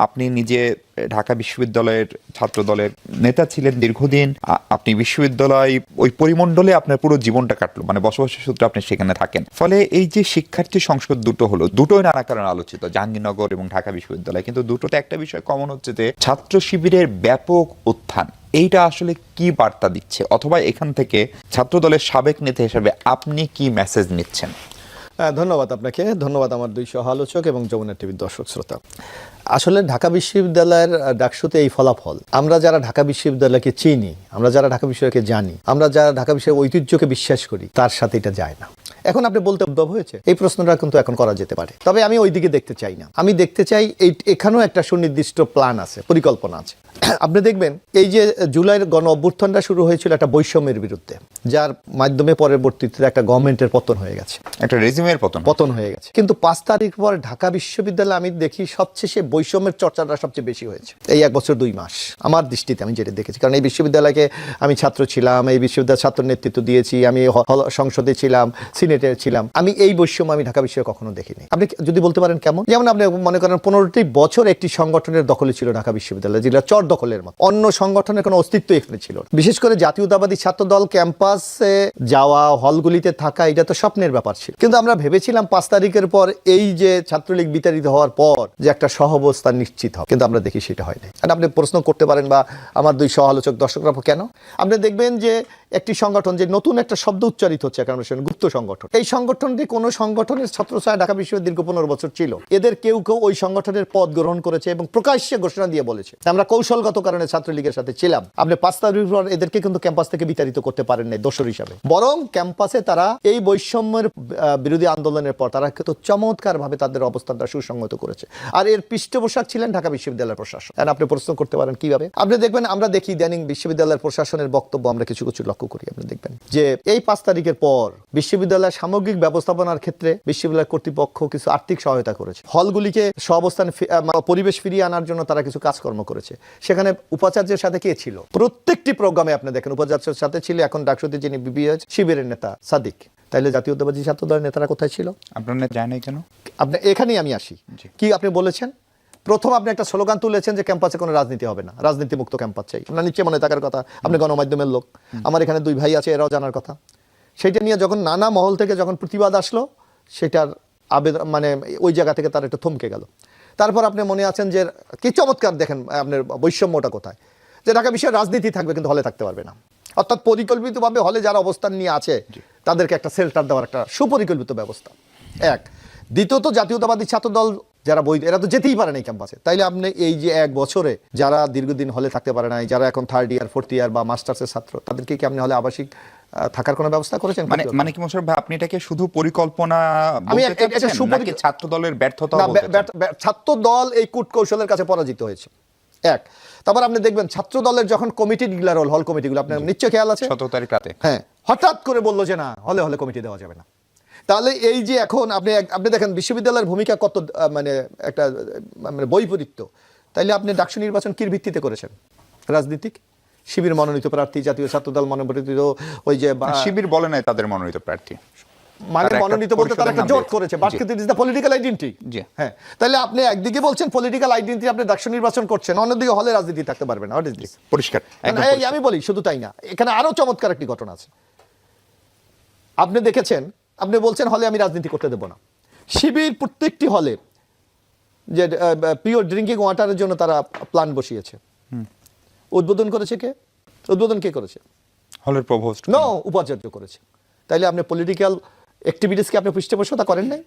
আপনি নিজে ঢাকা বিশ্ববিদ্যালয়ের ছাত্র দলের নেতা ছিলেন দীর্ঘদিন, আপনি বিশ্ববিদ্যালয় ওই পরিমণ্ডলে আপনার পুরো জীবনটা কাটলো, মানে বসবাসের সূত্রে আপনি সেখানে থাকেন। ফলে এই যে শিক্ষার্থী সংসদ দুটো হলো, দুটোই নানা কারণে আলোচিত, জাহাঙ্গীরনগর এবং ঢাকা বিশ্ববিদ্যালয়, কিন্তু দুটোতে একটা বিষয় কমন হচ্ছে যে ছাত্র শিবিরের ব্যাপক উত্থান। এইটা আসলে কি বার্তা দিচ্ছে, অথবা এখান থেকে ছাত্র দলের সাবেক নেতা হিসেবে আপনি কি মেসেজ নিচ্ছেন? ধন্যবাদ আপনাকে, ধন্যবাদ আমার দুই সহ আলোচক এবং যমুনা টিভির দর্শক শ্রোতা। আসলে ঢাকা বিশ্ববিদ্যালয়ের ডাকসুতে এই ফলাফল, আমরা যারা ঢাকা বিশ্ববিদ্যালয়কে চিনি, আমরা যারা ঢাকা বিশ্ববিদ্যালয়কে জানি, আমরা যারা ঢাকা বিশ্ববিদ্যালয়ের ঐতিহ্যকে বিশ্বাস করি, তার সাথে এটা যায় না। এখন আপনি বলতে উদ্ভব হয়েছে, এই প্রশ্নটা কিন্তু এখন করা যেতে পারে, তবে আমি ওই দিকে দেখতে চাই না। আমি দেখতে চাই এখানেও একটা সুনির্দিষ্ট প্ল্যান আছে, পরিকল্পনা আছে। আপনি দেখবেন এই যে জুলাইয়ের গণ অভ্যুত্থানটা শুরু হয়েছিল একটা বৈষম্যের বিরুদ্ধে, যার মাধ্যমে পরবর্তীতে একটা গভর্নমেন্টের পতন হয়ে গেছে, একটা রেজিমের পতন হয়ে গেছে। কিন্তু 5 তারিখ পর ঢাকা বিশ্ববিদ্যালয়ে আমি দেখি সবচেয়ে বৈষম্যের চর্চাটা সবচেয়ে বেশি হয়েছে এই 1 বছর 2 মাস, আমার দৃষ্টিতে আমি যেটা দেখেছি। কারণ এই বিশ্ববিদ্যালয়কে আমি ছাত্র ছিলাম, এই বিশ্ববিদ্যালয় ছাত্র নেতৃত্ব দিয়েছি, আমি সংসদে ছিলাম, সিনেটে ছিলাম, আমি এই বৈষম্য আমি ঢাকা বিশ্ববিদ্যালয়ে কখনো দেখিনি। আপনি যদি বলতে পারেন কেমন, যেমন আপনি মনে করেন 15টি বছর একটি সংগঠনের দখলে ছিল ঢাকা বিশ্ববিদ্যালয়, যেটা চর দখলের মতো, অন্য সংগঠনের কোনো অস্তিত্ব এখানে ছিল। বিশেষ করে জাতীয়তাবাদী ছাত্র দল ক্যাম্পাসে যাওয়া, হলগুলিতে থাকা, এটা তো স্বপ্নের ব্যাপার ছিল। কিন্তু আমরা ভেবেছিলাম 5 তারিখের পর এই যে ছাত্রলীগ বিতাড়িত হওয়ার পর যে একটা সহাবস্থান নিশ্চিত হবে, কিন্তু আমরা দেখি সেটা হয়নি। আর আপনি প্রশ্ন করতে পারেন, বা আমার দুই সহ আলোচক দর্শকরা, কেন? আপনি দেখবেন যে একটি সংগঠন, যে নতুন একটা শব্দ উচ্চারিত হচ্ছে এখন, গুপ্ত সংগঠন। এই সংগঠনটি কোন সংগঠনের ছত্রছায়া ঢাকা বিশ্ববিদ্যালয় দীর্ঘ 15 বছর ছিল। এদের কেউ কেউ ওই সংগঠনের পদ গ্রহণ করেছে এবং প্রকাশ্যে ঘোষণা দিয়ে বলেছে আমরা কৌশলগত কারণে ছাত্রলীগের সাথে ছিলাম। আপনি 5 তারিখ পর এদেরকে কিন্তু ক্যাম্পাস থেকে বিতাড়িত করতে পারেন নাই দোষর হিসাবে, বরং ক্যাম্পাসে তারা এই বৈষম্যের বিরোধী আন্দোলনের পর তারা কিন্তু চমৎকার ভাবে তাদের অবস্থানটা সুসংহত করেছে। আর এর পৃষ্ঠপোষক ছিলেন ঢাকা বিশ্ববিদ্যালয়ের প্রশাসন। আপনি প্রশ্ন করতে পারেন কিভাবে? আপনি দেখবেন, আমরা দেখি ইদানিং বিশ্ববিদ্যালয়ের প্রশাসনের বক্তব্য আমরা কিছু কিছু লক্ষ্য করি। আপনি দেখবেন যে এই 5 তারিখের পর বিশ্ববিদ্যালয়ের সামগ্রিক ব্যবস্থাপনার ক্ষেত্রে বিশ্ববিদ্যালয় কর্তৃপক্ষ কিছু আর্থিক সহায়তা করেছে, হলগুলিকে সহাবস্থান পরিবেশ ফিরিয়ে আনার জন্য তারা কিছু কাজকর্ম করেছে। সেখানে উপাচার্যের সাথে কে ছিল? প্রত্যেকটি প্রোগ্রামে আপনি দেখেন উপাচার্যের সাথে ছিল এখন ডাকসুতে যিনি বিবিএস শিবিরের নেতা সাদিক। তাইলে জাতীয়তাবাদী ছাত্র দলের নেতারা কোথায় ছিল? আপনার যায় নাই কেন? আপনি এখানেই আমি আসি। কি আপনি বলেছেন? প্রথম আপনি একটা স্লোগান তুলেছেন যে ক্যাম্পাসে কোনো রাজনীতি হবে না, রাজনীতি মুক্ত ক্যাম্পাস চাই। আপনার নিশ্চয়ই মনে থাকার কথা, আপনি গণমাধ্যমের লোক, আমার এখানে 2 ভাই আছে, এরাও জানার কথা। সেটা নিয়ে যখন নানা মহল থেকে যখন প্রতিবাদ আসলো, সেটার আবেদন মানে ওই জায়গা থেকে তার একটু থমকে গেল। তারপর আপনি মনে আছেন যে কি চমৎকার দেখেন আপনার বৈষম্যটা কোথায়, যে ঢাকা বিশ্বের রাজনীতি থাকবে কিন্তু হলে থাকতে পারবে না। অর্থাৎ পরিকল্পিতভাবে হলে যারা অবস্থান নিয়ে আছে তাদেরকে একটা শেল্টার দেওয়ার একটা সুপরিকল্পিত ব্যবস্থা। এক। দ্বিতীয়ত জাতীয়তাবাদী ছাত্র দল যারা বৈধ, এরা তো যেতেই পারে না এই ক্যাম্পাসে। তাইলে আপনি এই যে 1 বছরে যারা দীর্ঘদিন হলে থাকতে পারে নাই, যারা এখন 3rd ইয়ার 4th ইয়ার বা মাস্টার্সের ছাত্র, তাদেরকে কি আপনি হলে আবাসিক থাকার কোনো ব্যবস্থা করেছেন? মানে কি মোশাররফ ভাই, আপনি এটাকে শুধু পরিকল্পনা বলতে চাচ্ছেন নাকি ছাত্র দলের ব্যর্থতা বলতে চাচ্ছেন? ছাত্র দল এই কূট কৌশলের কাছে পরাজিত হয়েছে। এক। তারপর আপনি দেখবেন ছাত্র দলের যখন কমিটি ডিক্লেয়ার হল, হল কমিটিগুলো আপনার নিশ্চয় খেয়াল আছে, 17 তারিখ রাতে, হ্যাঁ, হঠাৎ করে বললো যে না, হলে হলে কমিটি দেওয়া যাবে না। তাহলে এই যে এখন আপনি দেখেন বিশ্ববিদ্যালয়ের ভূমিকা কত মানে একটা মানে বৈপরীত্য। তাইলে আপনি ডাকসু নির্বাচন কির ভিত্তিতে করেছেন? রাজনীতিক, শিবির মনোনীত প্রার্থী, জাতীয় ছাত্র দল মনোনীত, ওই যে শিবির বলে নাই তাদের মনোনীত প্রার্থী, মানে মনোনীত বলতে তারা একটা জোট করেছে, but it is the political identity. হ্যাঁ, তাহলে আপনি একদিকে বলছেন পলিটিক্যাল আইডেন্টিটি, আপনি ডাকসু নির্বাচন করছেন, অন্যদিকে হলে রাজনীতি থাকতে পারবে না। What is this? পরিষ্কার। আমি বলি শুধু তাই না, এখানে আরো চমৎকার একটি ঘটনা আছে। আপনি দেখেছেন, আপনি বলছেন হলে আমি রাজনীতি করতে দেব না। শিবির প্রত্যেকটি হলে যে পিওর ড্রিঙ্কিং ওয়াটারের জন্য তারা প্ল্যান বসিয়েছে। উদ্বোধন করেছে কে? উদ্বোধন কে করেছে? হলের প্রভোস্ট? নো, উপাচার্য করেছে। তাইলে আপনি পলিটিক্যাল অ্যাক্টিভিটিসকে আপনি পৃষ্ঠপোষকতা করেন নাই?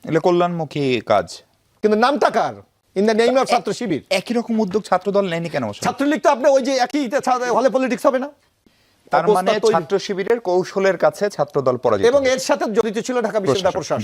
এগুলো কল্যাণমুখী কাজ, কিন্তু নামটা কার? ইন দ্য নেম অফ ছাত্র শিবির। একই রকম উদ্যোগ ছাত্র দল নেয়নি কেন? ছাত্রলীগ তো আপনি ওই যে একই হলে পলিটিক্স হবে না? তার মানে ছাত্র শিবিরের কৌশলের কাছে ছাত্র দল পরাজিত, এবং এর সাথে জড়িত ছিল ঢাকা বিশ্ববিদ্যালয় প্রশাসন।